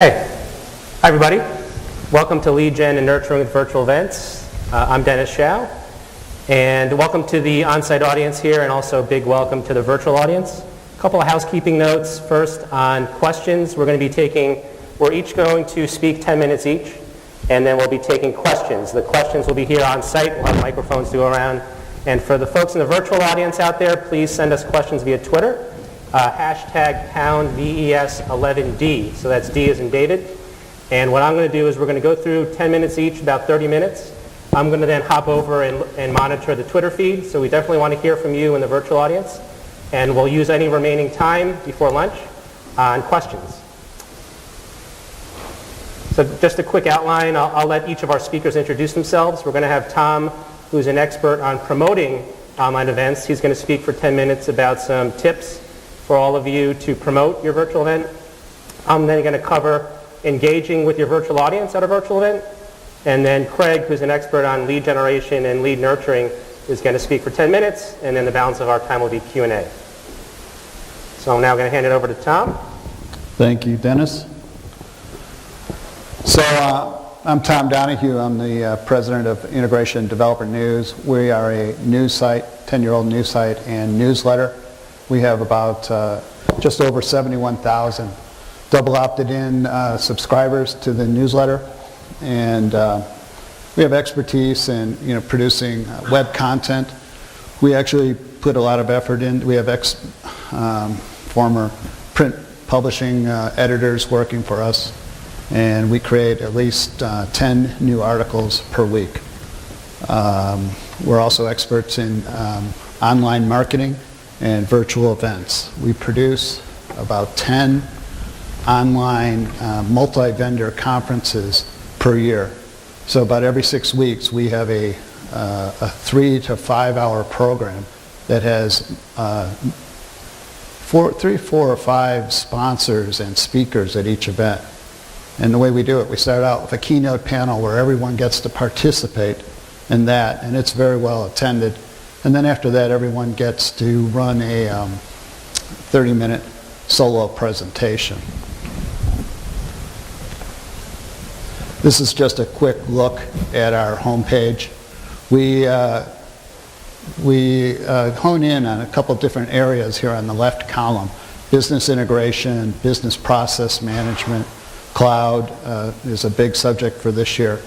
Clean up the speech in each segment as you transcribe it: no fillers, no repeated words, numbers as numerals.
Hey, hi everybody. Welcome to Lead Gen and Nurturing with Virtual Events. I'm Dennis Shao, and welcome to the on-site audience here, and also a big welcome to the virtual audience. A couple of housekeeping notes. First, on questions, we're each going to speak 10 minutes each, and then we'll be taking questions. The questions will be here on site. We'll have microphones to go around. And for the folks in the virtual audience out there, please send us questions via Twitter. Hashtag pound VES080W, so that's D as in David. And what I'm going to do is we're going to go through 10 minutes each, about 30 minutes. I'm going to then hop over and monitor the Twitter feed, so we definitely want to hear from you in the virtual audience. And we'll use any remaining time before lunch on questions. So just a quick outline, I'll let each of our speakers introduce themselves. We're going to have Tom, who's an expert on promoting online events. He's going to speak for 10 minutes about some tips for all of you to promote your virtual event. I'm then going to cover engaging with your virtual audience at a virtual event. And then Craig, who's an expert on lead generation and lead nurturing, is going to speak for 10 minutes, and then the balance of our time will be Q&A. So I'm now going to hand it over to Tom. Thank you, Dennis. So I'm Tom Donahue. I'm the president of Integration Developer News. We are a news site, 10-year-old news site and newsletter. We have about just over 71,000 double opted-in subscribers to the newsletter, and we have expertise in producing web content. We actually put a lot of effort in. We have former print publishing editors working for us, and we create at least 10 new articles per week. We're also experts in online marketing and virtual events. We produce about 10 online multi-vendor conferences per year. So about every 6 weeks we have a 3 to 5 hour program that has 4 or 5 sponsors and speakers at each event. And the way we do it, we start out with a keynote panel where everyone gets to participate in that, and it's very well attended. And then after that, everyone gets to run a 30-minute solo presentation. This is just a quick look at our homepage. We hone in on a couple different areas here on the left column. Business integration, business process management, cloud is a big subject for this year.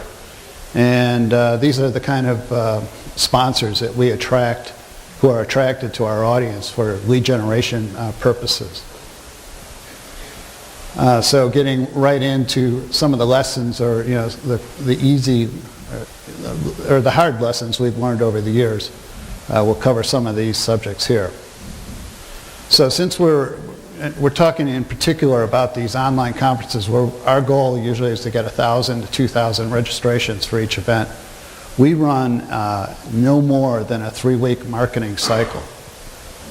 And these are the kind of sponsors that we attract, who are attracted to our audience for lead generation purposes. So getting right into some of the lessons, or the easy or the hard lessons we've learned over the years, we'll cover some of these subjects here. So since we're talking in particular about these online conferences, where our goal usually is to get 1,000 to 2,000 registrations for each event. We run no more than a 3-week marketing cycle,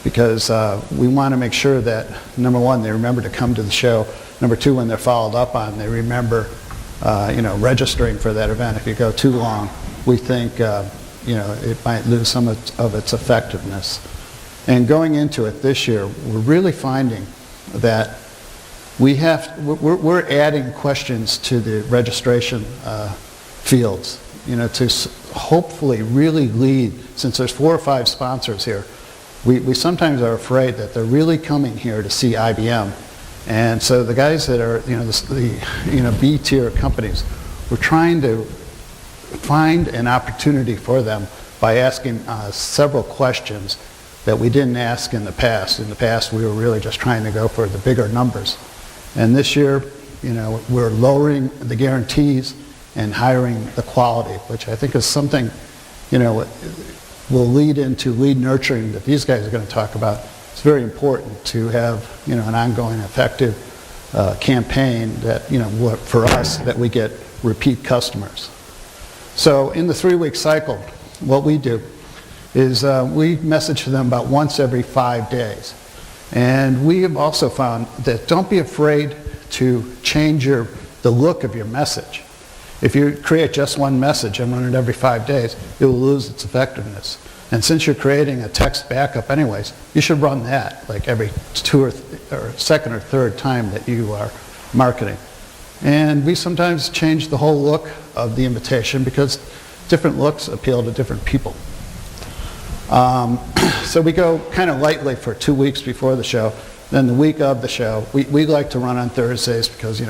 because we want to make sure that, number one, they remember to come to the show. Number two, when they're followed up on, they remember registering for that event. If you go too long, we think it might lose some of its effectiveness. And going into it this year, we're really finding that we're adding questions to the registration fields, to hopefully really lead. Since there's 4 or 5 sponsors here, we sometimes are afraid that they're really coming here to see IBM. And so the guys that are, the B-tier companies, we're trying to find an opportunity for them by asking several questions that we didn't ask in the past. In the past, we were really just trying to go for the bigger numbers. And this year, we're lowering the guarantees and hiring the quality, which I think is something, will lead into lead nurturing that these guys are going to talk about. It's very important to have, an ongoing effective campaign that, for us, that we get repeat customers. So in the 3-week cycle, what we do is we message to them about once every 5 days. And we have also found that don't be afraid to change the look of your message. If you create just one message and run it every 5 days, it will lose its effectiveness. And since you're creating a text backup anyways, you should run that like every second or third time that you are marketing. And we sometimes change the whole look of the invitation because different looks appeal to different people. So we go kind of lightly for 2 weeks before the show. Then the week of the show, we like to run on Thursdays because,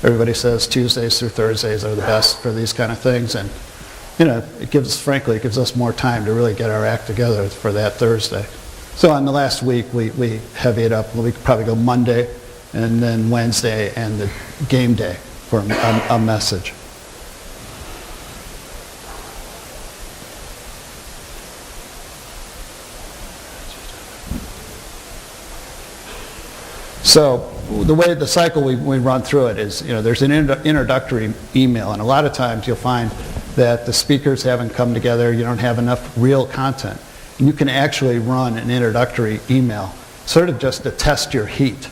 everybody says Tuesdays through Thursdays are the best for these kind of things. And, it gives us more time to really get our act together for that Thursday. So on the last week, we heavy it up. We could probably go Monday and then Wednesday and the game day for a message. So the way the cycle we run through it is, there's an introductory email, and a lot of times you'll find that the speakers haven't come together, you don't have enough real content. And you can actually run an introductory email, sort of just to test your heat.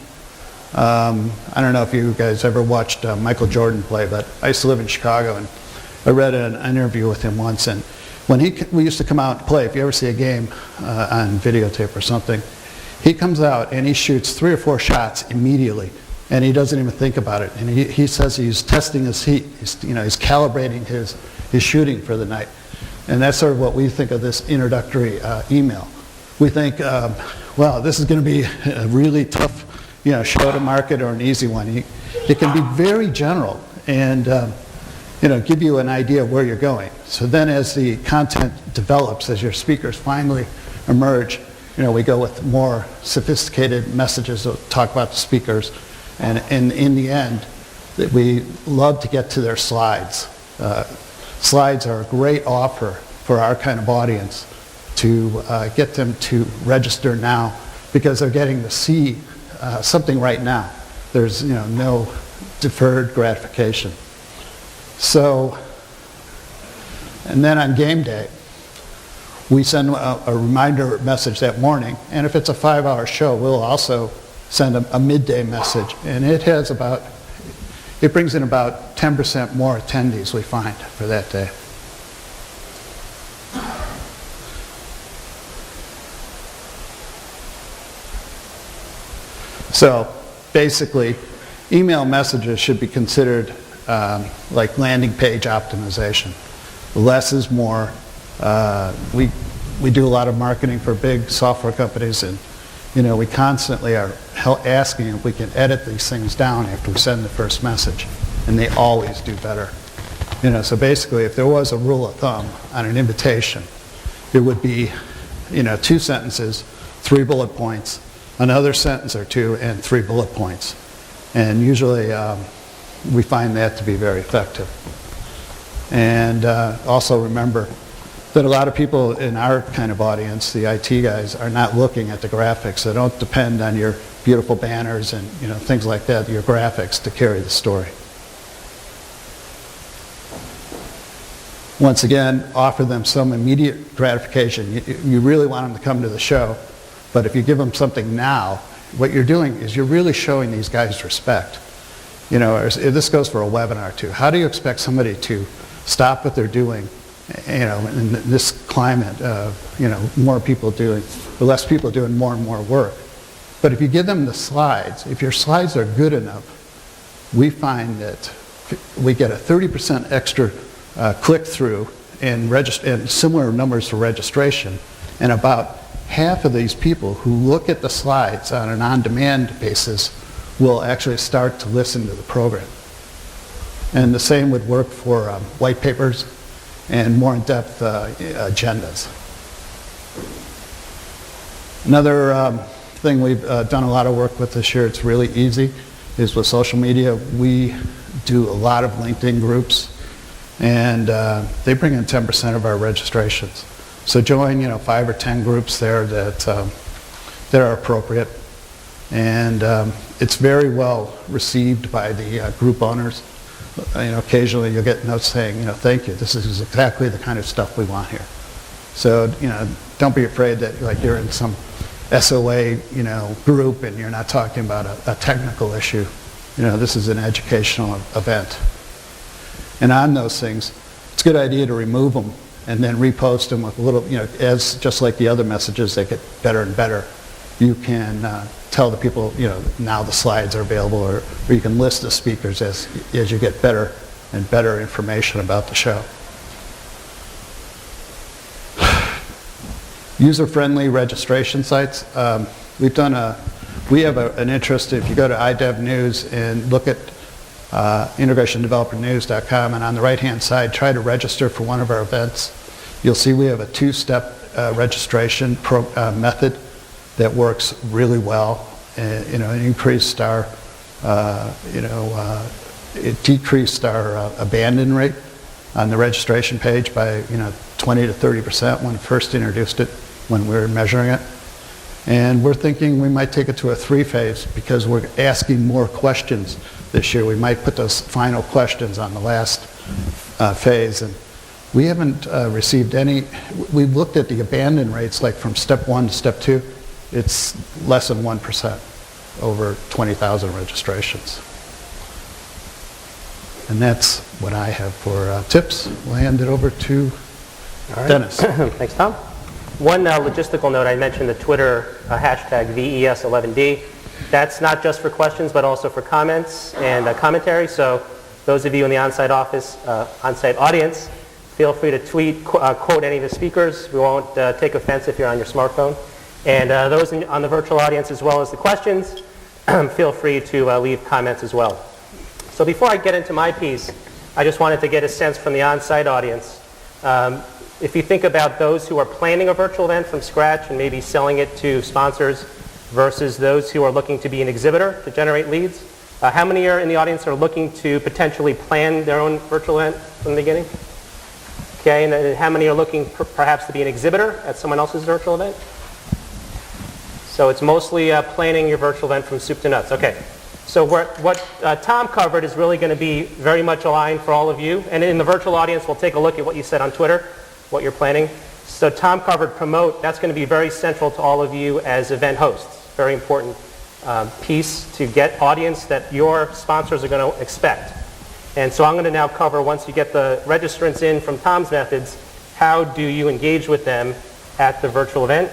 I don't know if you guys ever watched Michael Jordan play, but I used to live in Chicago, and I read an interview with him once, and when we used to come out and play, if you ever see a game on videotape or something, he comes out and he shoots 3 or 4 shots immediately, and he doesn't even think about it. And he says he's testing his heat. He's calibrating his shooting for the night. And that's sort of what we think of this introductory email. We think, well, this is going to be a really tough, show to market or an easy one. It can be very general and, give you an idea of where you're going. So then as the content develops, as your speakers finally emerge, we go with more sophisticated messages that talk about the speakers. And in the end, we love to get to their slides. Slides are a great offer for our kind of audience to get them to register now because they're getting to see something right now. There's no deferred gratification. So, and then on game day, we send a reminder message that morning, and if it's a 5-hour show, we'll also send a midday message, and it brings in about 10% more attendees we find for that day. So basically, email messages should be considered like landing page optimization. Less is more. We do a lot of marketing for big software companies, and we constantly are asking if we can edit these things down after we send the first message, and they always do better. So basically, if there was a rule of thumb on an invitation, it would be 2 sentences, 3 bullet points, another sentence or 2, and 3 bullet points. And usually we find that to be very effective. And also remember that a lot of people in our kind of audience, the IT guys, are not looking at the graphics. They don't depend on your beautiful banners and things like that, your graphics, to carry the story. Once again, offer them some immediate gratification. You really want them to come to the show, but if you give them something now, what you're doing is you're really showing these guys respect. This goes for a webinar too. How do you expect somebody to stop what they're doing, in this climate of, more people doing, or less people doing more and more work? But if you give them the slides, if your slides are good enough, we find that we get a 30% extra click-through and similar numbers for registration, and about half of these people who look at the slides on an on-demand basis will actually start to listen to the program. And the same would work for white papers and more in-depth agendas. Another thing we've done a lot of work with this year, it's really easy, is with social media. We do a lot of LinkedIn groups, and they bring in 10% of our registrations. So join 5 or 10 groups there that are appropriate. And it's very well received by the group owners. Occasionally you'll get notes saying, thank you, this is exactly the kind of stuff we want here. So, don't be afraid that you're in some SOA, group and you're not talking about a technical issue. This is an educational event. And on those things, it's a good idea to remove them and then repost them with a little, just like the other messages, they get better and better you can tell the people, now the slides are available, or you can list the speakers as you get better and better information about the show. User-friendly registration sites. We have an interest, if you go to iDev News and look at integrationdevelopernews.com, and on the right-hand side, try to register for one of our events. You'll see we have a two-step registration method that works really well. It increased our, it decreased our abandon rate on the registration page by 20 to 30% when we first introduced it, when we were measuring it. And we're thinking we might take it to a 3-phase because we're asking more questions this year. We might put those final questions on the last phase. And we haven't received any. We've looked at the abandon rates, like from step 1 to step 2. It's less than 1% over 20,000 registrations. And that's what I have for tips. We'll hand it over to Dennis. Thanks, Tom. One logistical note, I mentioned the Twitter hashtag VES080W. That's not just for questions, but also for comments and commentary. So those of you in the on-site audience, feel free to tweet, quote any of the speakers. We won't take offense if you're on your smartphone. And those on the virtual audience, as well as the questions, feel free to leave comments as well. So before I get into my piece, I just wanted to get a sense from the on-site audience. If you think about those who are planning a virtual event from scratch and maybe selling it to sponsors versus those who are looking to be an exhibitor to generate leads, how many are in the audience are looking to potentially plan their own virtual event from the beginning? Okay, and then how many are looking perhaps to be an exhibitor at someone else's virtual event? So it's mostly planning your virtual event from soup to nuts. Okay. So what Tom covered is really going to be very much aligned for all of you. And in the virtual audience, we'll take a look at what you said on Twitter, what you're planning. So Tom covered promote. That's going to be very central to all of you as event hosts. Very important piece to get audience that your sponsors are going to expect. And so I'm going to now cover, once you get the registrants in from Tom's methods, how do you engage with them at the virtual event?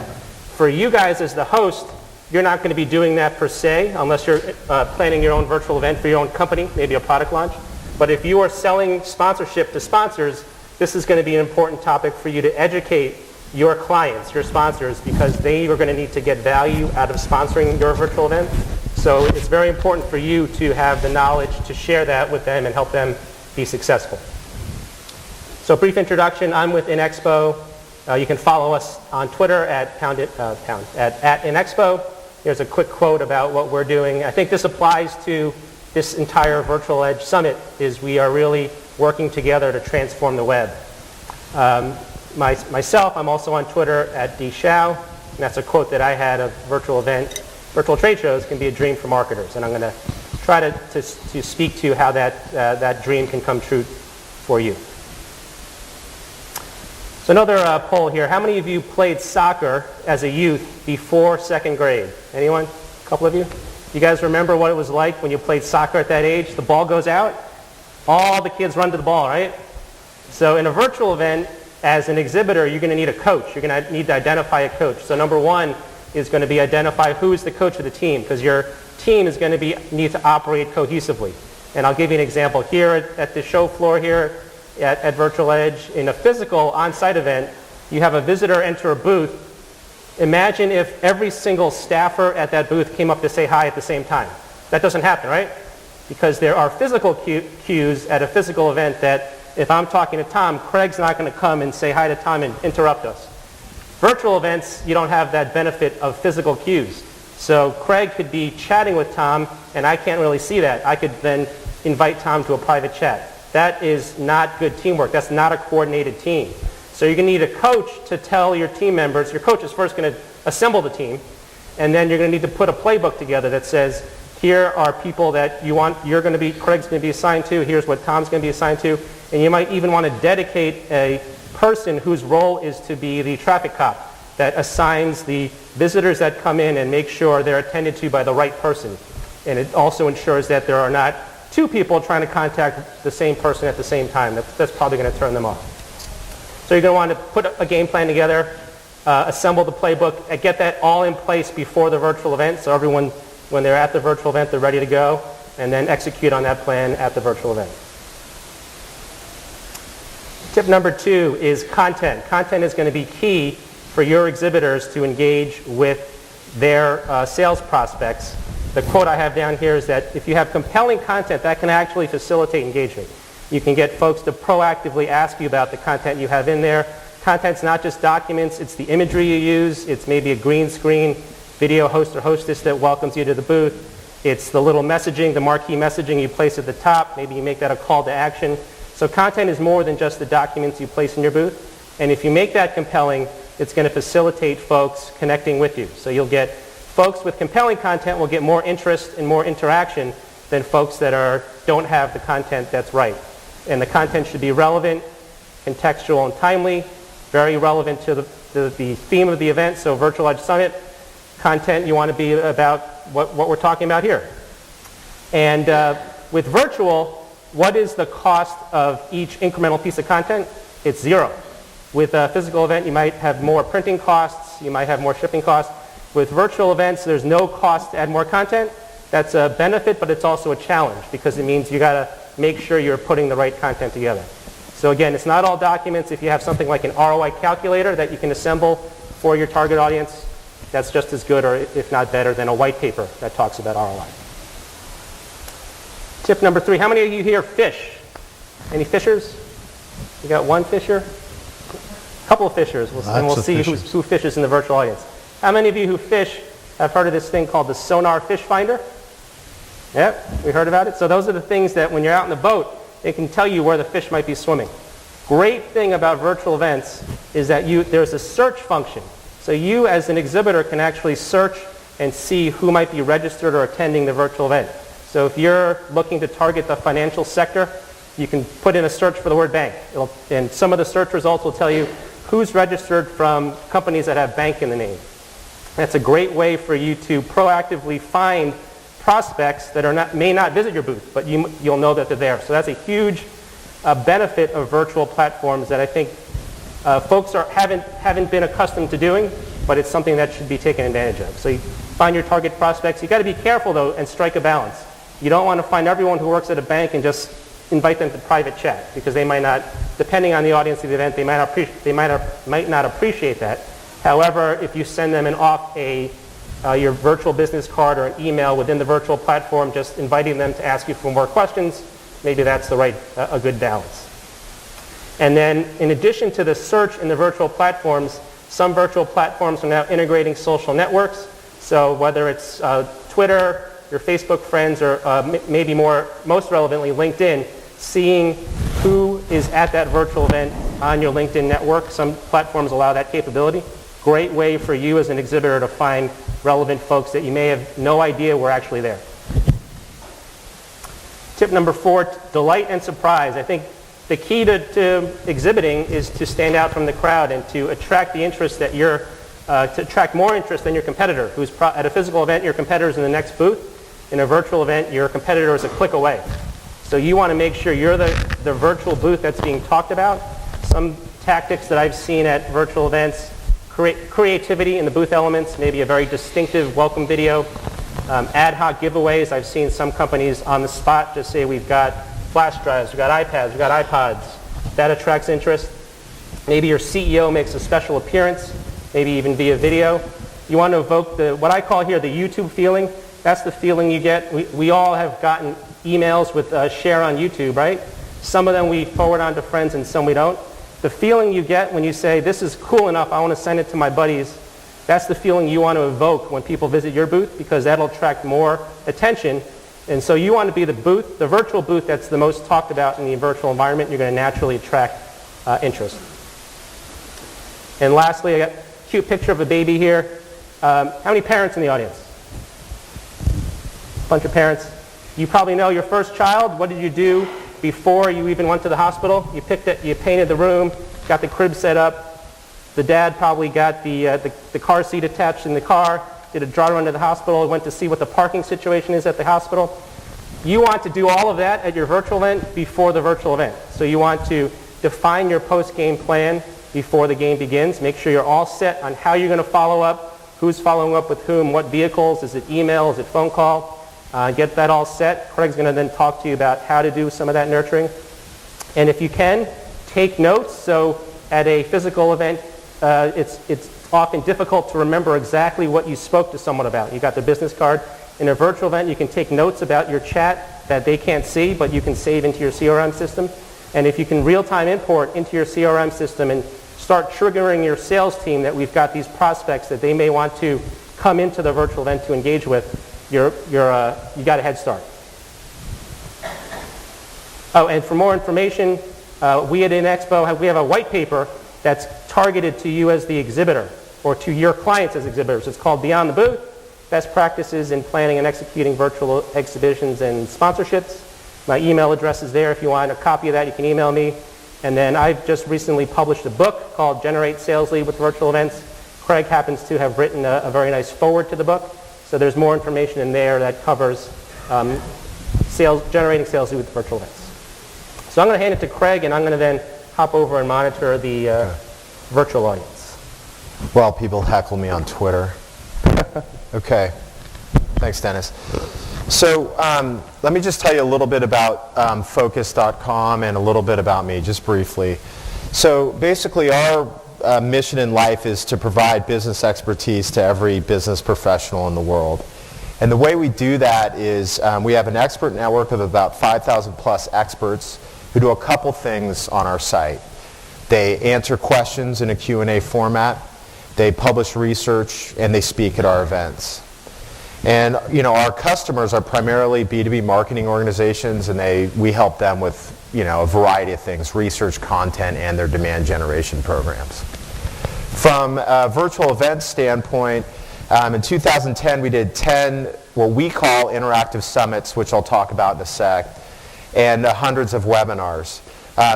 For you guys as the host, you're not going to be doing that per se unless you're planning your own virtual event for your own company, maybe a product launch. But if you are selling sponsorship to sponsors, this is going to be an important topic for you to educate your clients, your sponsors, because they are going to need to get value out of sponsoring your virtual event. So it's very important for you to have the knowledge to share that with them and help them be successful. So brief introduction, I'm with InExpo. You can follow us on Twitter at @InExpo. Here's a quick quote about what we're doing. I think this applies to this entire Virtual Edge Summit, is we are really working together to transform the web. Myself, I'm also on Twitter at @DShao, and that's a quote that I had of virtual trade shows can be a dream for marketers, and I'm going to try to speak to how that dream can come true for you. So another poll here. How many of you played soccer as a youth before 2nd grade? Anyone? A couple of you? You guys remember what it was like when you played soccer at that age? The ball goes out, all the kids run to the ball, right? So in a virtual event, as an exhibitor, you're going to need a coach. You're going to need to identify a coach. So number one is going to be identify who is the coach of the team, because your team is going to need to operate cohesively. And I'll give you an example. Here at the show floor here, at Virtual Edge, in a physical on-site event, you have a visitor enter a booth. Imagine if every single staffer at that booth came up to say hi at the same time. That doesn't happen, right? Because there are physical cues at a physical event that if I'm talking to Tom, Craig's not going to come and say hi to Tom and interrupt us. Virtual events, you don't have that benefit of physical cues. So Craig could be chatting with Tom, and I can't really see that. I could then invite Tom to a private chat. That is not good teamwork. That's not a coordinated team. So you're going to need a coach to tell your team members. Your coach is first going to assemble the team, and then you're going to need to put a playbook together that says, here are people that Craig's going to be assigned to, here's what Tom's going to be assigned to, and you might even want to dedicate a person whose role is to be the traffic cop that assigns the visitors that come in and make sure they're attended to by the right person. And it also ensures that there are not two people trying to contact the same person at the same time. That's probably going to turn them off. So you're going to want to put a game plan together. assemble the playbook, and get that all in place before the virtual event, so everyone, when they're at the virtual event, they're ready to go, and then execute on that plan at the virtual event. Tip number 2 is content. Content is going to be key for your exhibitors to engage with their sales prospects. The quote I have down here is that if you have compelling content, that can actually facilitate engagement. You can get folks to proactively ask you about the content you have in there. Content's not just documents, it's the imagery you use. It's maybe a green screen video host or hostess that welcomes you to the booth. It's the little messaging, the marquee messaging you place at the top. Maybe you make that a call to action. So content is more than just the documents you place in your booth. And if you make that compelling, it's going to facilitate folks connecting with you. So you'll get folks with compelling content will get more interest and more interaction than folks that don't have the content that's right. And the content should be relevant, contextual, and timely, very relevant to the theme of the event. So Virtual Edge Summit content, you want to be about what we're talking about here. And with virtual, what is the cost of each incremental piece of content? It's 0. With a physical event, you might have more printing costs, you might have more shipping costs. With virtual events, there's no cost to add more content. That's a benefit, but it's also a challenge because it means you got to make sure you're putting the right content together. So again, it's not all documents. If you have something like an ROI calculator that you can assemble for your target audience, that's just as good, or if not better, than a white paper that talks about ROI. Tip number 3, how many of you here fish? Any fishers? You got one fisher? A couple of fishers, and we'll see who fishes in the virtual audience. How many of you who fish have heard of this thing called the Sonar Fish Finder? Yep, we heard about it. So those are the things that when you're out in the boat, it can tell you where the fish might be swimming. Great thing about virtual events is that there's a search function. So you as an exhibitor can actually search and see who might be registered or attending the virtual event. So if you're looking to target the financial sector, you can put in a search for the word bank. And some of the search results will tell you who's registered from companies that have bank in the name. That's a great way for you to proactively find prospects that may not visit your booth, but you'll know that they're there. So that's a huge benefit of virtual platforms that I think folks haven't been accustomed to doing, but it's something that should be taken advantage of. So you find your target prospects. You've got to be careful, though, and strike a balance. You don't want to find everyone who works at a bank and just invite them to private chat, because they might not, depending on the audience of the event, they might not appreciate that. However, if you send them your virtual business card or an email within the virtual platform, just inviting them to ask you for more questions, maybe that's a good balance. And then, in addition to the search in the virtual platforms, some virtual platforms are now integrating social networks. So whether it's Twitter, your Facebook friends, or maybe most relevantly, LinkedIn, seeing who is at that virtual event on your LinkedIn network. Some platforms allow that capability. Great way for you as an exhibitor to find relevant folks that you may have no idea were actually there. Tip number 4, delight and surprise. I think the key to exhibiting is to stand out from the crowd and to attract the interest that to attract more interest than your competitor. At a physical event, your competitor is in the next booth. In a virtual event, your competitor is a click away. So you want to make sure you're the virtual booth that's being talked about. Some tactics that I've seen at virtual events: creativity in the booth elements, maybe a very distinctive welcome video, ad hoc giveaways. I've seen some companies on the spot just say, we've got flash drives, we've got iPads, we've got iPods. That attracts interest. Maybe your CEO makes a special appearance, maybe even via video. You want to evoke what I call here the YouTube feeling. That's the feeling you get. We all have gotten emails with share on YouTube, right? Some of them we forward on to friends and some we don't. The feeling you get when you say, this is cool enough, I want to send it to my buddies, that's the feeling you want to evoke when people visit your booth, because that'll attract more attention. And so you want to be the virtual booth that's the most talked about in the virtual environment. You're going to naturally attract interest. And lastly, I got a cute picture of a baby here. How many parents in the audience? Bunch of parents. You probably know your first child. What did you do before you even went to the hospital? You picked it, you painted the room, got the crib set up. The dad probably got the car seat attached in the car, did a dry run to the hospital, went to see what the parking situation is at the hospital. You want to do all of that at your virtual event before the virtual event. So you want to define your post-game plan before the game begins. Make sure you're all set on how you're going to follow up, who's following up with whom, what vehicles, is it email, is it phone call. Get that all set. Craig's going to then talk to you about how to do some of that nurturing. And if you can, take notes. So at a physical event, it's often difficult to remember exactly what you spoke to someone about. You got the business card. In a virtual event, you can take notes about your chat that they can't see, but you can save into your CRM system. And if you can real-time import into your CRM system and start triggering your sales team that we've got these prospects that they may want to come into the virtual event to engage with, you got a head start. Oh, and for more information, we at InExpo we have a white paper that's targeted to you as the exhibitor or to your clients as exhibitors. It's called Beyond the Booth, Best Practices in Planning and Executing Virtual Exhibitions and Sponsorships. My email address is there. If you want a copy of that, you can email me. And then I've just recently published a book called Generate Sales Lead with Virtual Events. Craig happens to have written a very nice foreword to the book. So there's more information in there that covers generating sales lead with virtual events. So I'm going to hand it to Craig, and I'm going to then hop over and monitor the virtual audience. Well, people heckle me on Twitter. Okay. Thanks, Dennis. So let me just tell you a little bit about Focus.com and a little bit about me, just briefly. So basically our mission in life is to provide business expertise to every business professional in the world. And the way we do that is we have an expert network of about 5,000 plus experts who do a couple things on our site. They answer questions in a Q&A format, they publish research, and they speak at our events. And our customers are primarily B2B marketing organizations, and we help them with a variety of things, research, content, and their demand generation programs. From a virtual events standpoint, in 2010 we did 10 what we call interactive summits, which I'll talk about in a sec, and hundreds of webinars.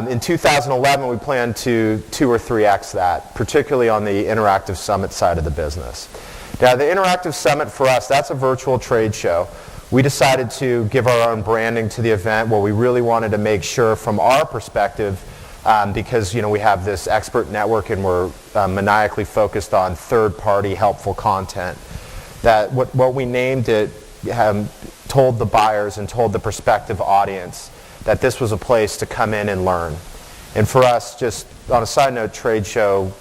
In 2011 we plan to 2 or 3x that, particularly on the interactive summit side of the business. Now the interactive summit for us, that's a virtual trade show. We decided to give our own branding to the event where we really wanted to make sure from our perspective, because we have this expert network and we're maniacally focused on third-party helpful content, that what we named it told the buyers and told the prospective audience that this was a place to come in and learn. And for us, just on a side note, trade show,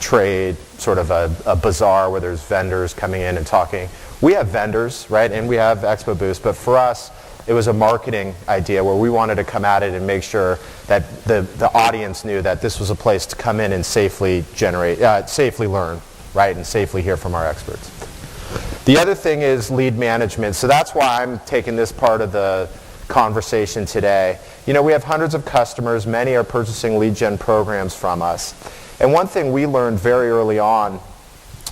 trade, sort of a bazaar where there's vendors coming in and talking. We have vendors, right, and we have expo booths, but for us, it was a marketing idea where we wanted to come at it and make sure that the audience knew that this was a place to come in and safely learn, right, and safely hear from our experts. The other thing is lead management, so that's why I'm taking this part of the conversation today. We have hundreds of customers, many are purchasing lead gen programs from us. And one thing we learned very early on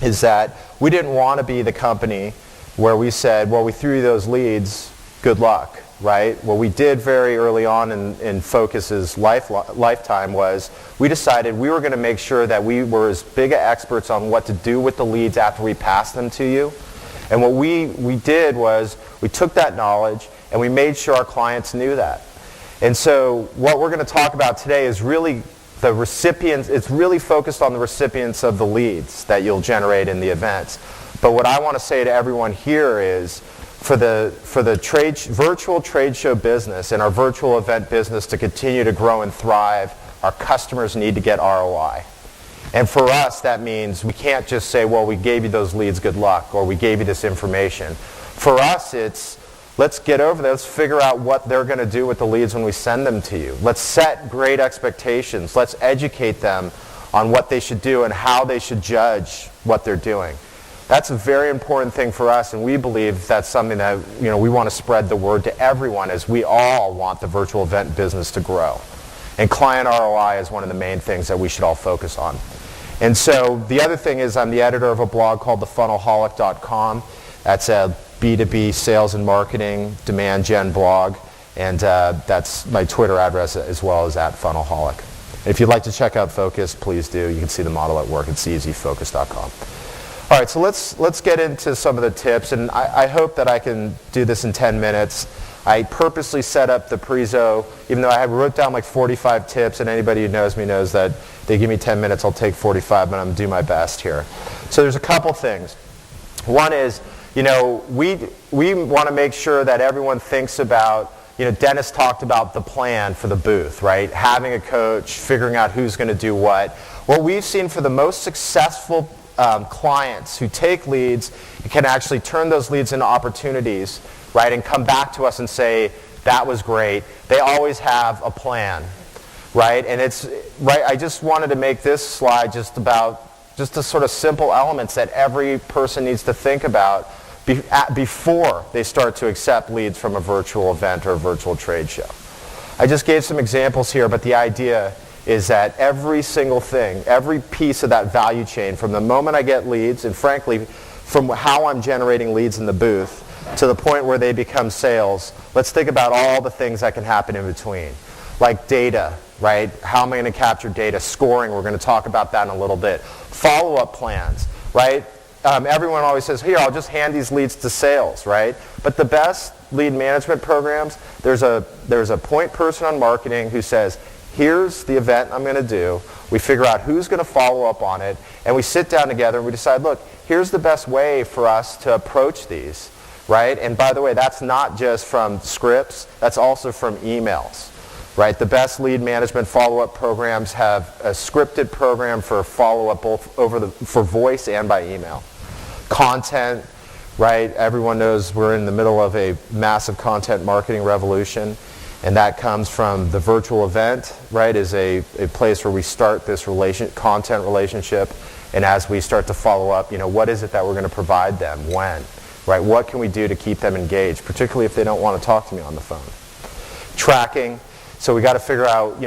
is that we didn't want to be the company where we said, well, we threw you those leads, good luck, right? What we did very early on in Focus's lifetime was we decided we were going to make sure that we were as big experts on what to do with the leads after we passed them to you. And what we did was we took that knowledge and we made sure our clients knew that. And so what we're going to talk about today is really the recipients. It's really focused on the recipients of the leads that you'll generate in the events. But what I want to say to everyone here is for the virtual trade show business and our virtual event business to continue to grow and thrive, our customers need to get ROI. And for us, that means we can't just say, well, we gave you those leads, good luck, or we gave you this information. For us, it's let's get over there. Let's figure out what they're going to do with the leads when we send them to you. Let's set great expectations. Let's educate them on what they should do and how they should judge what they're doing. That's a very important thing for us, and we believe that's something that we want to spread the word to everyone, as we all want the virtual event business to grow. And client ROI is one of the main things that we should all focus on. And so the other thing is I'm the editor of a blog called thefunnelholic.com. That's a B2B sales and marketing demand gen blog, and that's my Twitter address as well as @funnelholic. If you'd like to check out Focus, please do. You can see the model at work. It's easy, focus.com. All right, so let's get into some of the tips, and I hope that I can do this in 10 minutes. I purposely set up the Prezo, even though I wrote down like 45 tips, and anybody who knows me knows that they give me 10 minutes, I'll take 45, but I'm going to do my best here. So there's a couple things. One is, we want to make sure that everyone thinks about, Dennis talked about the plan for the booth, right? Having a coach, figuring out who's going to do what. What we've seen for the most successful clients who take leads and can actually turn those leads into opportunities, right, and come back to us and say, that was great. They always have a plan, right? And it's, right, I just wanted to make this slide just the sort of simple elements that every person needs to think about before they start to accept leads from a virtual event or a virtual trade show. I just gave some examples here, but the idea is that every single thing, every piece of that value chain, from the moment I get leads, and frankly, from how I'm generating leads in the booth, to the point where they become sales, let's think about all the things that can happen in between. Like data, right? How am I going to capture data? Scoring, we're going to talk about that in a little bit. Follow-up plans, right? Everyone always says, here, I'll just hand these leads to sales, right? But the best lead management programs, there's a point person on marketing who says, here's the event I'm going to do. We figure out who's going to follow up on it, and we sit down together and we decide, look, here's the best way for us to approach these, right? And by the way, that's not just from scripts, that's also from emails, right? The best lead management follow-up programs have a scripted program for follow-up both for voice and by email. Content, right? Everyone knows we're in the middle of a massive content marketing revolution. And that comes from the virtual event, right, is a place where we start this content relationship. And as we start to follow up, what is it that we're going to provide them, when, right? What can we do to keep them engaged, particularly if they don't want to talk to me on the phone? Tracking. So we got to figure out,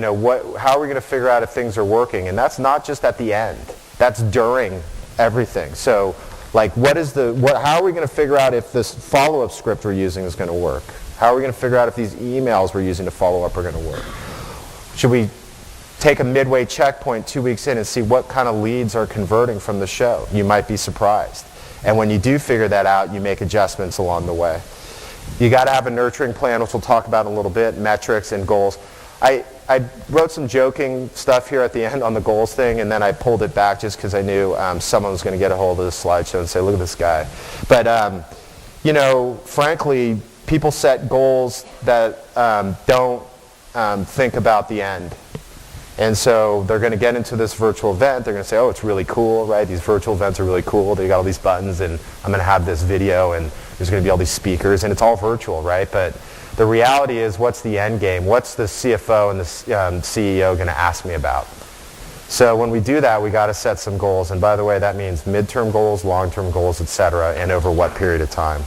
how are we going to figure out if things are working? And that's not just at the end. That's during everything. So, like, how are we going to figure out if this follow-up script we're using is going to work? How are we going to figure out if these emails we're using to follow up are going to work? Should we take a midway checkpoint 2 weeks in and see what kind of leads are converting from the show? You might be surprised. And when you do figure that out, you make adjustments along the way. You got to have a nurturing plan, which we'll talk about in a little bit, metrics and goals. I wrote some joking stuff here at the end on the goals thing, and then I pulled it back just because I knew someone was going to get a hold of this slideshow and say, look at this guy. But, frankly, people set goals that don't think about the end. And so they're going to get into this virtual event. They're going to say, oh, it's really cool, right? These virtual events are really cool. They got all these buttons, and I'm going to have this video, and there's going to be all these speakers, and it's all virtual, right? But the reality is, what's the end game? What's the CFO and the CEO going to ask me about? So when we do that, we got to set some goals. And by the way, that means midterm goals, long-term goals, et cetera, and over what period of time.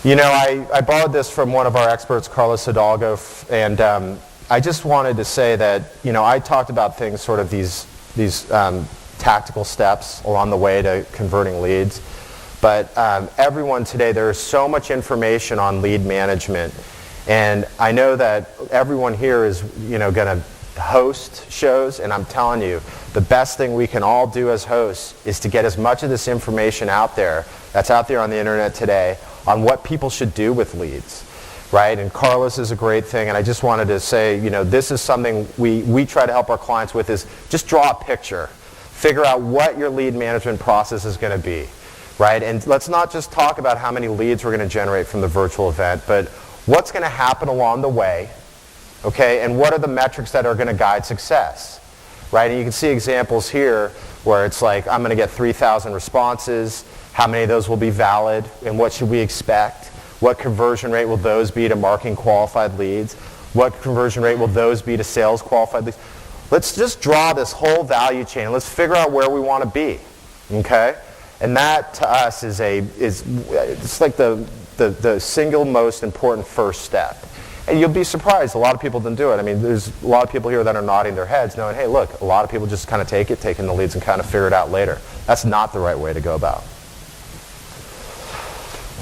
I borrowed this from one of our experts, Carlos Hidalgo, and I just wanted to say that, I talked about things, sort of these tactical steps along the way to converting leads. But everyone today, there is so much information on lead management. And I know that everyone here is, going to host shows, and I'm telling you, the best thing we can all do as hosts is to get as much of this information out there, that's out there on the internet today, on what people should do with leads, right? And Carlos is a great thing, and I just wanted to say, this is something we try to help our clients with, is just draw a picture. Figure out what your lead management process is going to be, right? And let's not just talk about how many leads we're going to generate from the virtual event, but what's going to happen along the way, okay? And what are the metrics that are going to guide success, right? And you can see examples here where it's like, I'm going to get 3,000 responses. How many of those will be valid, and what should we expect? What conversion rate will those be to marketing qualified leads? What conversion rate will those be to sales qualified leads? Let's just draw this whole value chain, and let's figure out where we want to be, okay? And that to us is it's like the single most important first step. And you'll be surprised, a lot of people didn't do it. I mean, there's a lot of people here that are nodding their heads knowing, hey, look, a lot of people just kind of taking the leads and kind of figure it out later. That's not the right way to go about.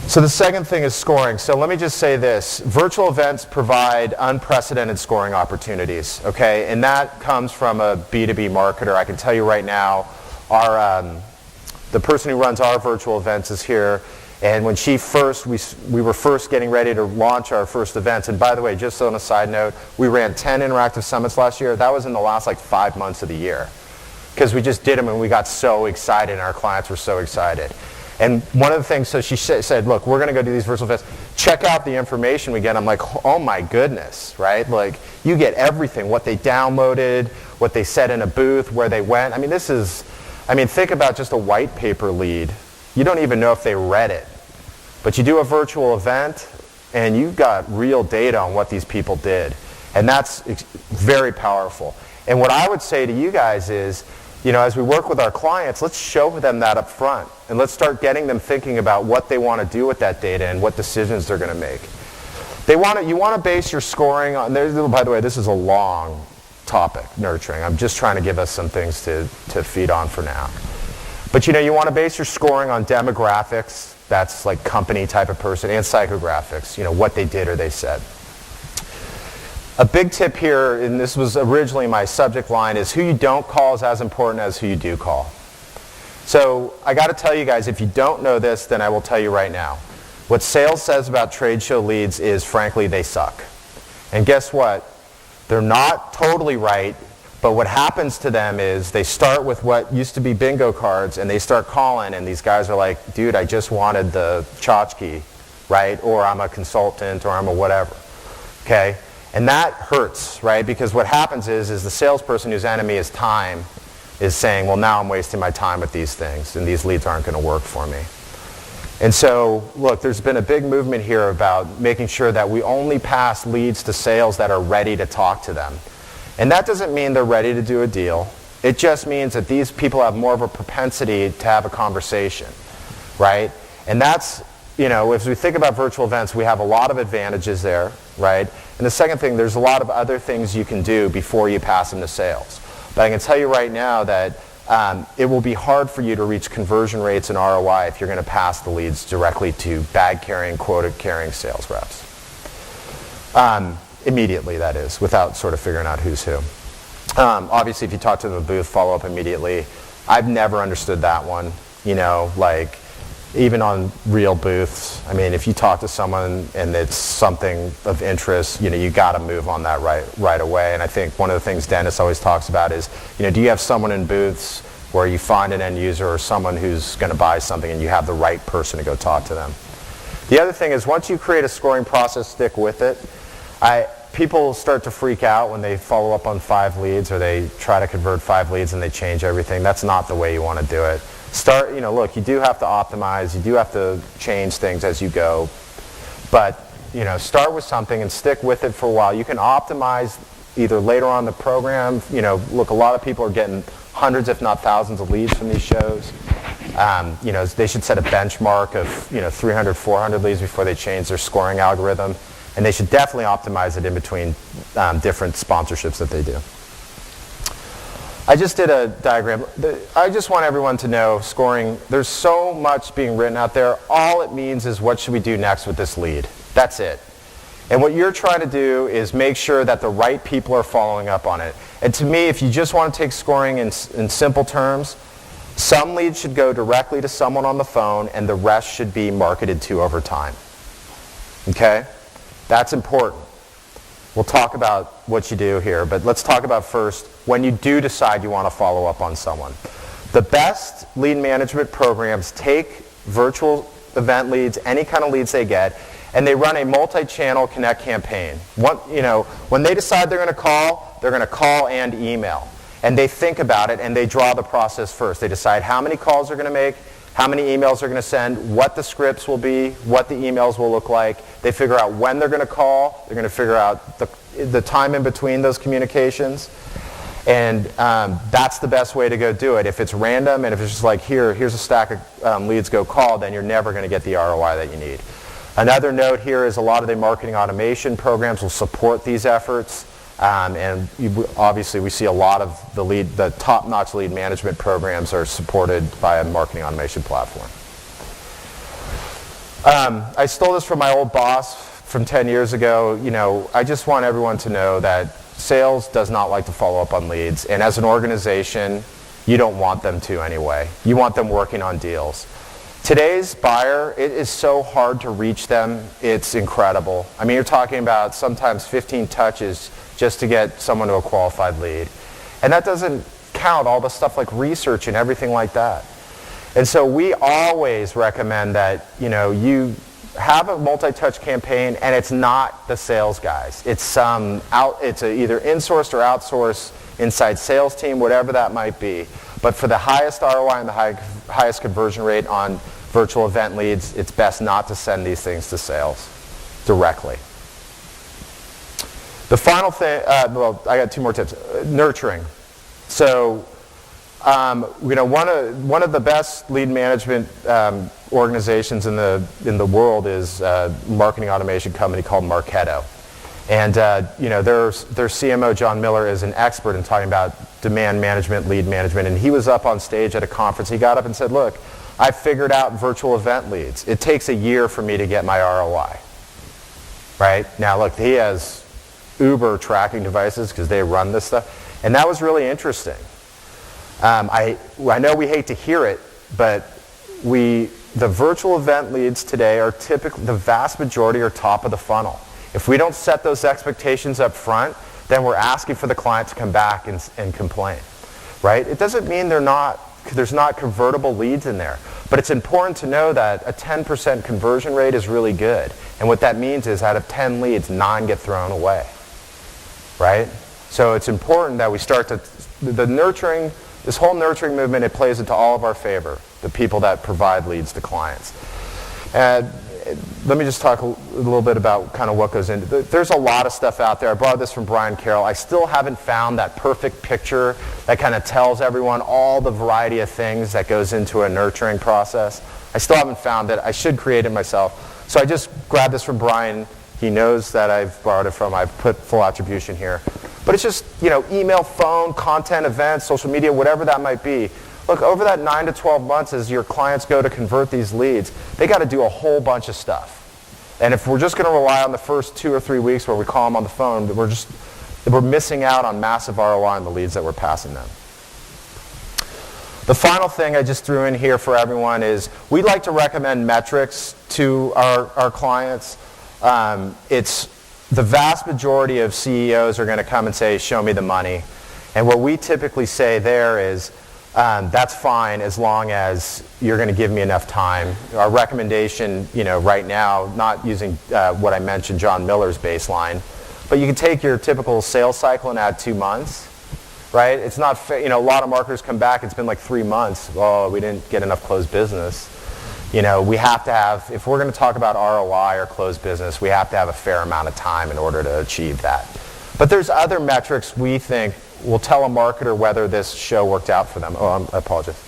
So the second thing is scoring. So let me just say this. Virtual events provide unprecedented scoring opportunities, okay? And that comes from a B2B marketer. I can tell you right now, the person who runs our virtual events is here, And when we were first getting ready to launch our first events, and by the way, just on a side note, we ran 10 interactive summits last year. That was in the last like 5 months of the year, because we just did them and we got so excited and our clients were so excited. And one of the things, so she said, look, we're going to go do these virtual events. Check out the information we get. I'm like, oh my goodness, right? Like, you get everything, what they downloaded, what they said in a booth, where they went. I mean, think about just a white paper lead. You don't even know if they read it. But you do a virtual event, and you've got real data on what these people did. And that's very powerful. And what I would say to you guys is, as we work with our clients, let's show them that up front. And let's start getting them thinking about what they want to do with that data and what decisions they're going to make. You want to base your scoring on, by the way, this is a long topic, nurturing. I'm just trying to give us some things to feed on for now. But you want to base your scoring on demographics, that's like company type of person, and psychographics, what they did or they said. A big tip here, and this was originally my subject line, is who you don't call is as important as who you do call. So I got to tell you guys, if you don't know this, then I will tell you right now. What sales says about trade show leads is, frankly, they suck. And guess what? They're not totally right, but what happens to them is they start with what used to be bingo cards, and they start calling, and these guys are like, dude, I just wanted the tchotchke, right? Or I'm a consultant, or I'm a whatever, okay? And that hurts, right? Because what happens is the salesperson whose enemy is time is saying, well, now I'm wasting my time with these things, and these leads aren't going to work for me. And so, look, there's been a big movement here about making sure that we only pass leads to sales that are ready to talk to them. And that doesn't mean they're ready to do a deal. It just means that these people have more of a propensity to have a conversation, right? And that's, if we think about virtual events, we have a lot of advantages there, right? And the second thing, there's a lot of other things you can do before you pass them to sales. But I can tell you right now that it will be hard for you to reach conversion rates and ROI if you're going to pass the leads directly to bag-carrying, quota-carrying sales reps. Immediately, that is, without sort of figuring out who's who. Obviously, if you talk to them in the booth, follow up immediately. I've never understood that one, like even on real booths. I mean, if you talk to someone and it's something of interest, you got to move on that right away. And I think one of the things Dennis always talks about is, do you have someone in booths where you find an end user or someone who's going to buy something and you have the right person to go talk to them? The other thing is, once you create a scoring process, stick with it. People start to freak out when they follow up on 5 leads or they try to convert 5 leads and they change everything. That's not the way you want to do it. Look, you do have to optimize, you do have to change things as you go, but start with something and stick with it for a while. You can optimize either later on in the program. Look, a lot of people are getting hundreds, if not thousands, of leads from these shows. They should set a benchmark of 300, 400 leads before they change their scoring algorithm. And they should definitely optimize it in between different sponsorships that they do. I just did a diagram. I just want everyone to know scoring, there's so much being written out there. All it means is, what should we do next with this lead? That's it. And what you're trying to do is make sure that the right people are following up on it. And to me, if you just want to take scoring in simple terms, some leads should go directly to someone on the phone and the rest should be marketed to over time. Okay? That's important. We'll talk about what you do here, but let's talk about first when you do decide you want to follow up on someone. The best lead management programs take virtual event leads, any kind of leads they get, and they run a multi-channel connect campaign. When they decide they're going to call and email. And they think about it and they draw the process first. They decide how many calls they're going to make, how many emails they're going to send, what the scripts will be, what the emails will look like. They figure out when they're going to call. They're going to figure out the time in between those communications. And that's the best way to go do it. If it's random and if it's just like, here's a stack of leads, go call, then you're never going to get the ROI that you need. Another note here is a lot of the marketing automation programs will support these efforts. Obviously, we see a lot of the top-notch lead management programs are supported by a marketing automation platform. I stole this from my old boss from 10 years ago. I just want everyone to know that sales does not like to follow up on leads, and as an organization, you don't want them to anyway. You want them working on deals. Today's buyer, it is so hard to reach them, it's incredible. I mean, you're talking about sometimes 15 touches just to get someone to a qualified lead. And that doesn't count all the stuff like research and everything like that. And so we always recommend that, you have a multi-touch campaign, and it's not the sales guys. It's it's either insourced or outsourced inside sales team, whatever that might be. But for the highest ROI and the highest conversion rate on virtual event leads, it's best not to send these things to sales directly. The final thing, I got 2 more tips. Nurturing. So, one of the best lead management organizations in the world is a marketing automation company called Marketo. And their CMO, John Miller, is an expert in talking about demand management, lead management. And he was up on stage at a conference. He got up and said, look, I figured out virtual event leads. It takes a year for me to get my ROI. Right? Now, look, he has Uber tracking devices because they run this stuff. And that was really interesting. I know we hate to hear it, but the virtual event leads today are typically, the vast majority are top of the funnel. If we don't set those expectations up front, then we're asking for the client to come back and complain, right? It doesn't mean there's not convertible leads in there, but it's important to know that a 10% conversion rate is really good. And what that means is out of 10 leads, 9 get thrown away, right? So it's important that we start this whole nurturing movement, it plays into all of our favor, the people that provide leads to clients. And let me just talk a little bit about kind of what goes into. There's a lot of stuff out there. I borrowed this from Brian Carroll. I still haven't found that perfect picture that kind of tells everyone all the variety of things that goes into a nurturing process. I still haven't found it. I should create it myself. So I just grabbed this from Brian. He knows that I've borrowed it from. I've put full attribution here. But it's just, email, phone, content, events, social media, whatever that might be. Look, over that 9 to 12 months as your clients go to convert these leads, they got to do a whole bunch of stuff. And if we're just going to rely on the first 2 or 3 weeks where we call them on the phone, we're missing out on massive ROI on the leads that we're passing them. The final thing I just threw in here for everyone is we like to recommend metrics to our clients. It's the vast majority of CEOs are going to come and say, show me the money. And what we typically say there is, that's fine as long as you're going to give me enough time. Our recommendation, right now, not using what I mentioned, John Miller's baseline, but you can take your typical sales cycle and add 2 months, right? It's not fair. A lot of marketers come back, it's been like 3 months. Oh, we didn't get enough closed business. We have to have, if we're going to talk about ROI or closed business, we have to have a fair amount of time in order to achieve that. But there's other metrics we think will tell a marketer whether this show worked out for them. Oh, I apologize.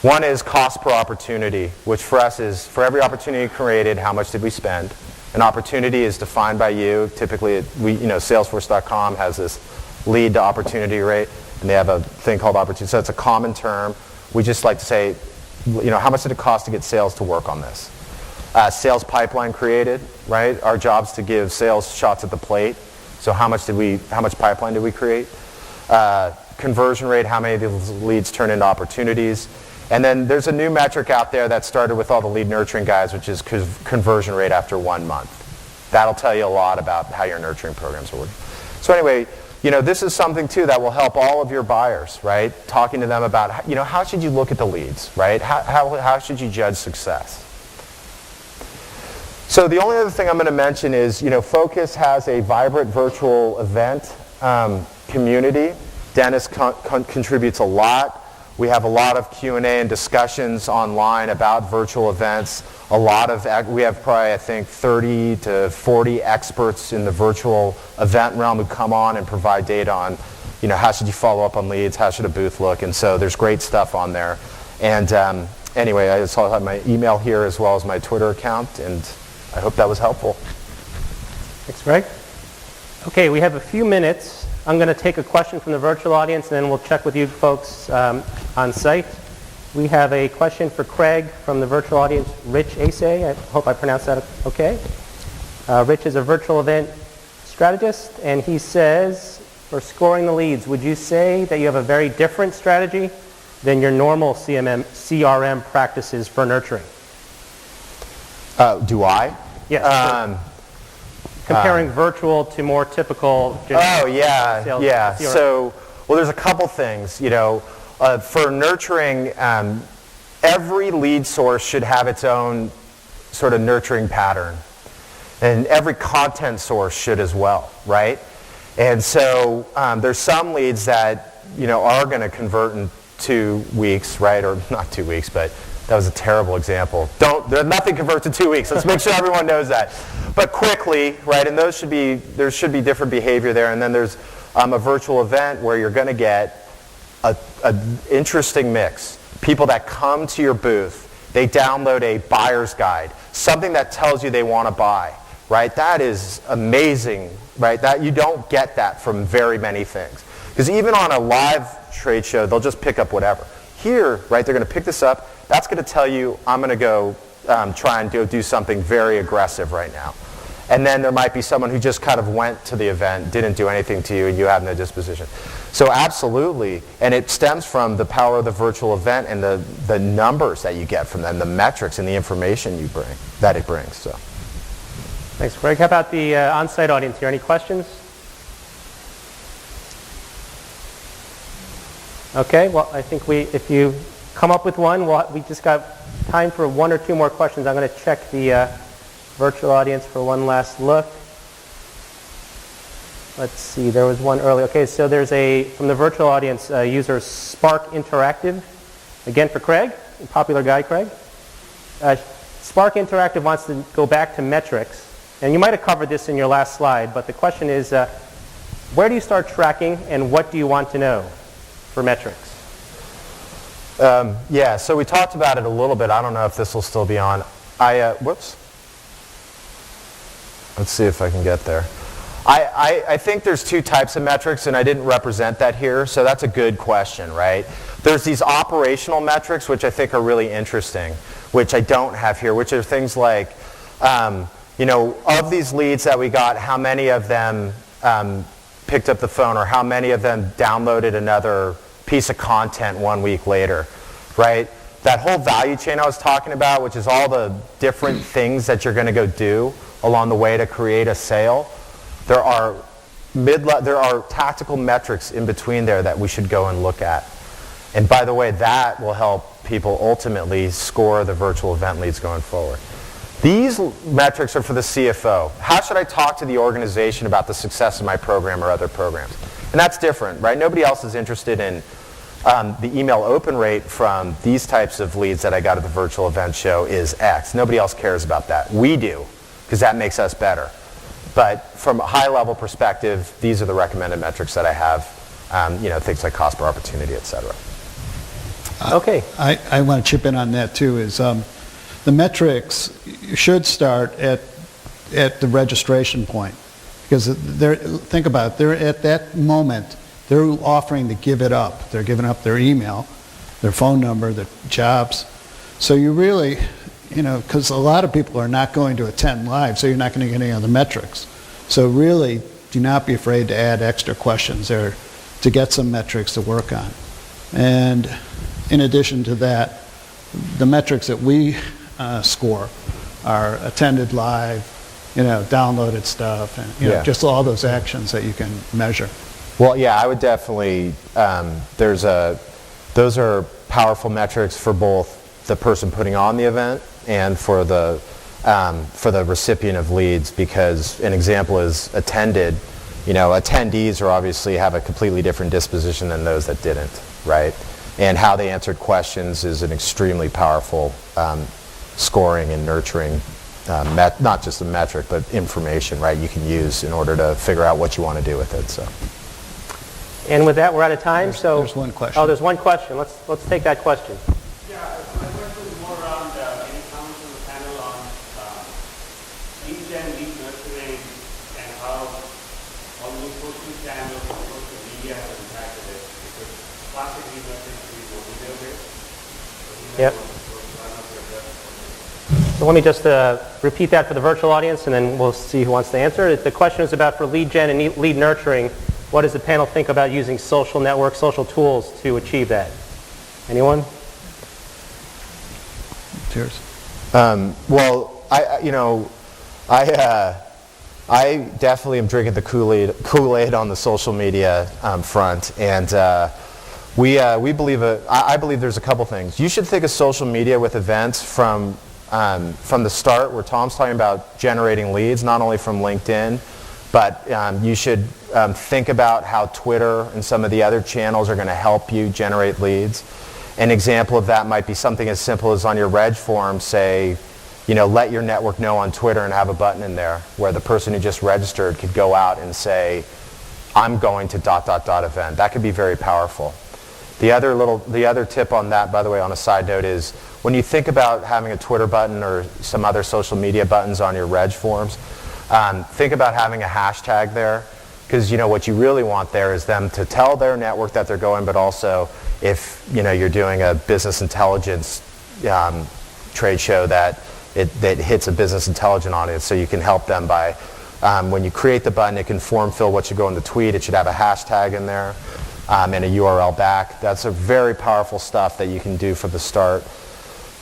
One is cost per opportunity, which for us is for every opportunity created, how much did we spend? An opportunity is defined by you. Typically, Salesforce.com has this lead to opportunity rate, and they have a thing called opportunity. So it's a common term. We just like to say, how much did it cost to get sales to work on this? Sales pipeline created, right? Our job's to give sales shots at the plate. So how much pipeline did we create? Conversion rate, how many of these leads turn into opportunities? And then there's a new metric out there that started with all the lead nurturing guys, which is conversion rate after 1 month. That'll tell you a lot about how your nurturing programs are working. So anyway, this is something too that will help all of your buyers, right? Talking to them about, how should you look at the leads, right? How should you judge success? So the only other thing I'm going to mention is, Focus has a vibrant virtual event community. Dennis contributes a lot. We have a lot of Q&A and discussions online about virtual events. We have probably, I think, 30 to 40 experts in the virtual event realm who come on and provide data on, how should you follow up on leads, how should a booth look, and so there's great stuff on there. And anyway, I just have my email here as well as my Twitter account, and I hope that was helpful. Thanks, Greg. Okay, we have a few minutes. I'm going to take a question from the virtual audience, and then we'll check with you folks on site. We have a question for Craig from the virtual audience, Rich Ace. I hope I pronounced that okay. Rich is a virtual event strategist, and he says, for scoring the leads, would you say that you have a very different strategy than your normal CRM practices for nurturing? Do I? Yes. Comparing virtual to more typical. Oh, yeah, sales, yeah. CRM. So, well, there's a couple things. For nurturing, every lead source should have its own sort of nurturing pattern. And every content source should as well, right? And so there's some leads that, are going to convert in 2 weeks, right? Or not 2 weeks, but that was a terrible example. Nothing converts in 2 weeks. Let's make sure everyone knows that. But quickly, right? And there should be different behavior there. And then there's a virtual event where you're going to get an interesting mix. People that come to your booth, they download a buyer's guide, something that tells you they want to buy, right? That is amazing, right? That you don't get that from very many things. Because even on a live trade show, they'll just pick up whatever. Here, right, they're going to pick this up. That's going to tell you, I'm going to go try and do something very aggressive right now. And then there might be someone who just kind of went to the event, didn't do anything to you, and you have no disposition. So absolutely, and it stems from the power of the virtual event and the numbers that you get from them, the metrics and the information that it brings. So. Thanks, Greg. How about the on-site audience here? Any questions? Okay, well, I think if you come up with one, we just got time for 1 or 2 more questions. I'm going to check the virtual audience for one last look. Let's see, there was one earlier. Okay, so there's from the virtual audience, user Spark Interactive. Again for Craig, a popular guy, Craig. Spark Interactive wants to go back to metrics. And you might have covered this in your last slide, but the question is, where do you start tracking and what do you want to know for metrics? Yeah, so we talked about it a little bit. I don't know if this will still be on. Whoops. Let's see if I can get there. I think there's 2 types of metrics, and I didn't represent that here, so that's a good question, right? There's these operational metrics, which I think are really interesting, which I don't have here, which are things like, of these leads that we got, how many of them picked up the phone, or how many of them downloaded another piece of content 1 week later, right? That whole value chain I was talking about, which is all the different things that you're going to go do along the way to create a sale, there are tactical metrics in between there that we should go and look at. And by the way, that will help people ultimately score the virtual event leads going forward. These metrics are for the CFO. How should I talk to the organization about the success of my program or other programs? And that's different, right? Nobody else is interested in the email open rate from these types of leads that I got at the virtual event show is X. Nobody else cares about that. We do, because that makes us better. But from a high-level perspective, these are the recommended metrics that I have, things like cost per opportunity, et cetera. Okay. I want to chip in on that too, is the metrics should start at the registration point. Because think about it, they're at that moment, they're offering to give it up. They're giving up their email, their phone number, their jobs. So you really, because a lot of people are not going to attend live, so you're not going to get any of the metrics. So really, do not be afraid to add extra questions there to get some metrics to work on. And in addition to that, the metrics that we score are attended live, downloaded stuff, and just all those actions that you can measure. Well, yeah, I would definitely. Those are powerful metrics for both the person putting on the event and for the recipient of leads, because an example is attended. Attendees obviously have a completely different disposition than those that didn't, right? And how they answered questions is an extremely powerful scoring and nurturing, not just a metric, but information, right, you can use in order to figure out what you want to do with it. So. And with that, we're out of time. There's one question. Oh, there's one question. Let's take that question. Yeah, my question is more around any comments on the panel on lead gen, lead nurturing, and how all new social channels and social media have impacted it. Because classic lead nurturing is more email-based. Yep. So let me just repeat that for the virtual audience, and then we'll see who wants to answer. The question is about for lead gen and lead nurturing, what does the panel think about using social networks, social tools to achieve that? Anyone? Cheers. Well, I definitely am drinking the Kool-Aid on the social media front, and we believe I believe there's a couple things. You should think of social media with events from the start, where Tom's talking about generating leads, not only from LinkedIn, but you should think about how Twitter and some of the other channels are going to help you generate leads. An example of that might be something as simple as on your reg form, say, let your network know on Twitter and have a button in there where the person who just registered could go out and say, I'm going to ... event. That could be very powerful. The other tip on that, by the way, on a side note, is when you think about having a Twitter button or some other social media buttons on your reg forms, think about having a hashtag there, because what you really want there is them to tell their network that they're going, but also if you're doing a business intelligence trade show that hits a business intelligence audience, so you can help them by when you create the button, it can form fill what should go in the tweet. It should have a hashtag in there and a URL back. That's a very powerful stuff that you can do from the start.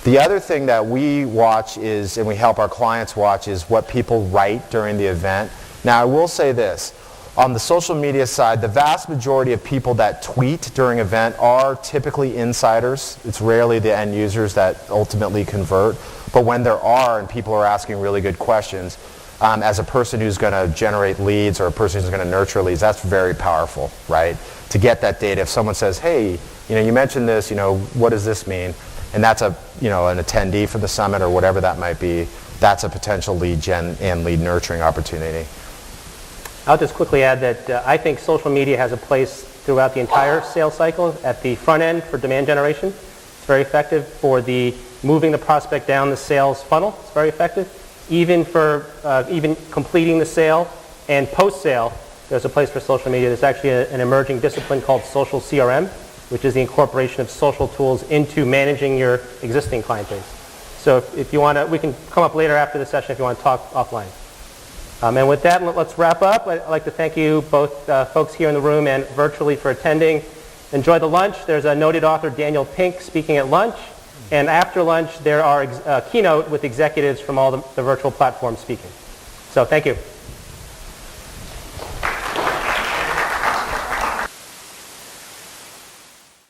The other thing that we watch is, and we help our clients watch, is what people write during the event. Now, I will say this. On the social media side, the vast majority of people that tweet during an event are typically insiders. It's rarely the end users that ultimately convert. But when there are, and people are asking really good questions, as a person who's going to generate leads or a person who's going to nurture leads, that's very powerful, right? To get that data. If someone says, hey, you mentioned this, what does this mean? And that's an attendee for the summit or whatever that might be, that's a potential lead gen and lead nurturing opportunity. I'll just quickly add that I think social media has a place throughout the entire sales cycle. At the front end for demand generation, it's very effective. For the moving the prospect down the sales funnel, it's very effective. Even for even completing the sale and post-sale, there's a place for social media. There's actually an emerging discipline called social CRM, which is the incorporation of social tools into managing your existing client base. So if you want to, we can come up later after the session if you want to talk offline. And with that, let's wrap up. I'd like to thank you both folks here in the room and virtually for attending. Enjoy the lunch. There's a noted author, Daniel Pink, speaking at lunch. And after lunch, there are a keynote with executives from all the virtual platforms speaking. So thank you.